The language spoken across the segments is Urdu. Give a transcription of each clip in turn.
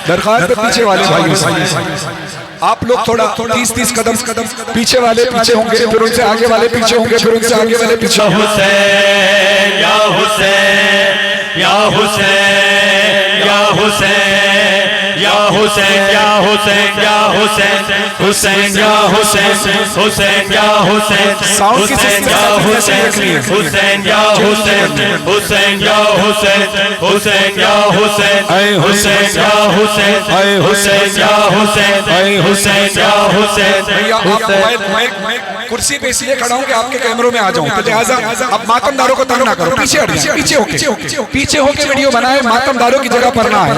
درخواست پیچھے والے بھائی آپ لوگ تھوڑا 30 قدم پیچھے والے پیچھے ہوں گے، پھر ان سے آگے والے پیچھے ہوں گے، پھر ان سے آگے والے پیچھے ہوں گے۔ حسین یا حسین یا حسین یا حسین یا حسین یا حسین یا حسین حسین یا حسین حسین یا حسین حسین یا حسین حسین یا حسین حسین یا حسین حسین یا حسین حسین یا حسین حسین یا حسین حسین یا حسین۔ کرسی پہ اس لیے کھڑا ہوں کہ آپ کے کیمروں میں آ جاؤں، تو لہٰذا اب ماتم داروں کو تنگ نہ کرو، پیچھے ہٹ جائیں، پیچھے ہو کے ویڈیو بنائیں، ماتم داروں کی جگہ پر نہ آئے،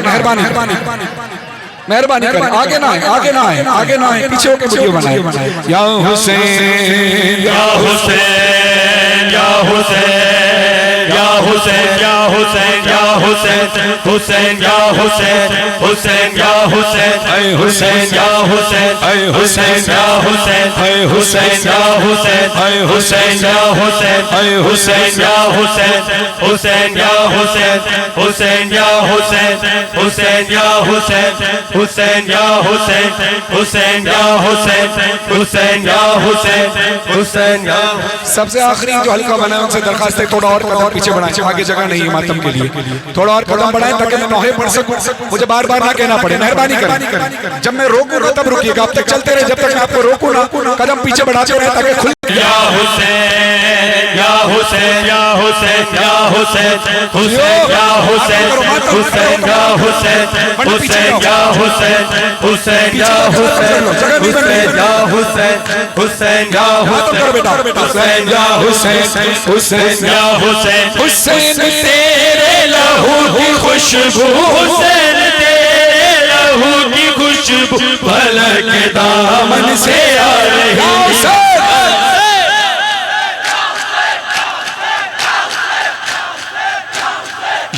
مہربانی کریں، آگے نہ آئیں، آگے نہ آئیں، پیچھے ہو کے ویڈیو بنائیں۔ یا حسین یا حسین یا حسین یا حسین یا حسین یا حسین حسین یا حسین حسین یا حسین حسین یا حسین حسین یا حسین حسین یا حسین حسین یا حسین حسین یا حسین حسین یا حسین حسین یا حسین حسین یا حسین حسین یا حسین حسین یا حسین حسین یا حسین حسین یا۔ سب سے آخری جو حلقہ بنا ہے ان سے درخواست ہے تھوڑا اور قدم پیچھے بڑھائیں، آگے جگہ نہیں ہے ماتم کے لیے، تھوڑا اور قدم بڑھائیں تاکہ میں نوحے پڑھ سکوں، مجھے بار بار نہ کہنا پڑے، مہربانی کریں، جب میں روکوں گا تب رکیے گا، اب تک چلتے رہے جب تک میں آپ کو روکوں نہ، قدم پیچھے بڑھاتے رہے تاکہ کھل۔ یا حسین یا حسین یا حسین یا حسین حسین یا حسین حسین یا حسین حسین یا حسین حسین یا حسین حسین یا حسین حسین یا حسین یا حسین حسین یا حسین حسین تیرے لہو کی خوشبو حسین تیرے لہو کی خوشبو پھلک دامن سے آ رہی ہے۔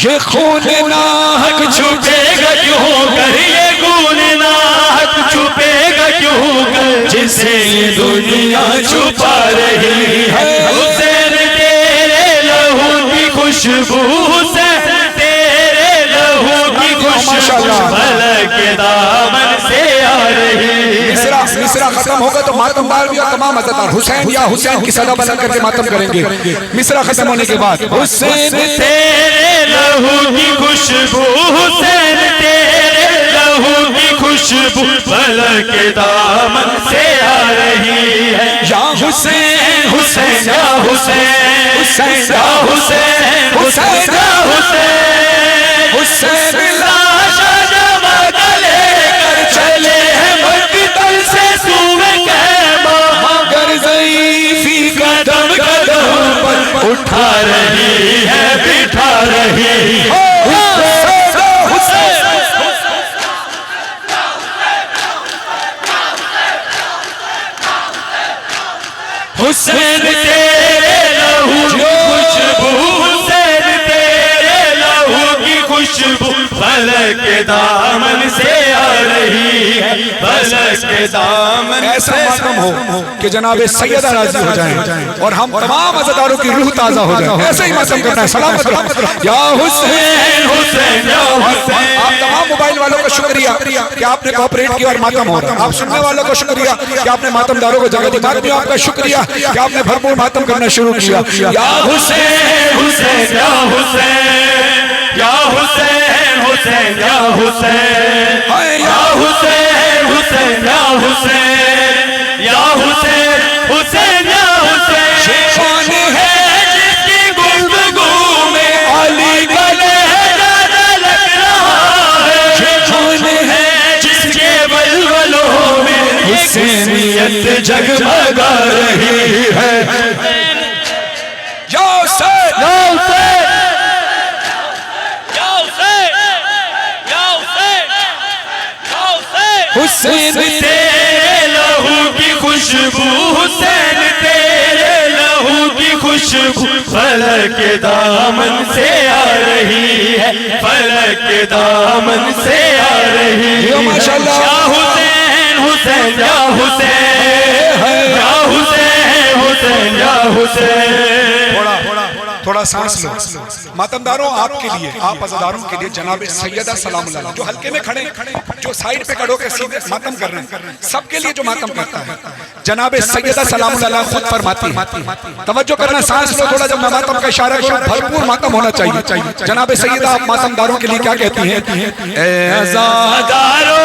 یہ خون ناحق چھپے گا کیوں کر، یہ خون ناحق چھپے گا کیوں کر، جسے دنیا چھپا رہی ہے۔ حسین تیرے لہو کی خوشبو حسین تیرے لہو کی خوشبو پھلک دامن سے آ رہی ہے۔ مصرع ختم ہوگا تو ماتم دار بھی اور تمام عزتدار حسین یا حسین کی صدا بلند کر کے ماتم کریں گے، مصرع ختم ہونے کے بعد۔ حسین تیرے لہو کی خوشبو حسین تیرے لہو کی خوشبو پھلک دامن سے آ رہی ہے۔ یا حسین حسین یا حسین حسین یا حسین حسین یا حسین حسین لاشا جمع لے کر چلے ہیں مقتل سے سوئے کعبہ، مگر ضعیفی قدم قدم پر اٹھا رہی ہے بٹھا رہی ہے۔ حسین تیرے لہو کی خوشبو حسین تیرے لہو کی خوشبو فلک دامن سے آ رہی ہے، فلک دامن سے۔ ایسا ماتم ہو کہ جناب سیدہ راضی ہو جائیں اور ہم تمام عزتداروں کی روح تازہ ہو جائے، ایسے ہی ماتم کرنا ہے۔ سلامت رہو یا حسین حسین یا حسین۔ آپ تمام موبائل والوں کا شکریہ کہ آپ نے کوپریٹ کیا اور ماتم ہو رہا ہے، آپ سننے والوں کا شکریہ کہ آپ نے ماتم داروں کو جگہ دی، باتمیوں آپ کا شکریہ کہ آپ نے بھرپور ماتم کرنا شروع کیا۔ یا حسین حسین یا حسین یا حسین حسین یا حسین یا حسین حسین یا حسین یا حسین حسین یا حسین۔ کون ہے جس کی گفتگو میں علی کا لہجہ لگ رہا ہے، کون ہے جس کے ولولوں میں حسینیت جگمگا رہی ہے۔ یا حسین یا حسین حسین تیرے لہو کی خوشبو حسین تیرے لہو کی خوشبو فلک دامن سے آ رہی ہے، فلک دامن سے آ رہی ہے۔ یا ماشاءاللہ یا حسین حسین یا حسین یا حسین حسین یا حسین۔ تھوڑا سانس لو. ماتمداروں آپ کے لیے، آپ عزاداروں کے لیے جناب سیدہ سلام اللہ جو حلقے میں کھڑے، جو سائیڈ پہ کھڑو کے سیدھے ماتم کر رہے ہیں، سب کے لیے جو ماتم کرتا ہے جناب سیدہ سلام اللہ خود فرماتی ہے. توجہ کرنا، سانس لو تھوڑا. جب میں ماتم کا اشارہ کروں بھرپور ماتم ہونا چاہیے. جناب سیدہ آپ ماتم داروں کے لیے کیا کہتی ہیں؟ اے عزاداروں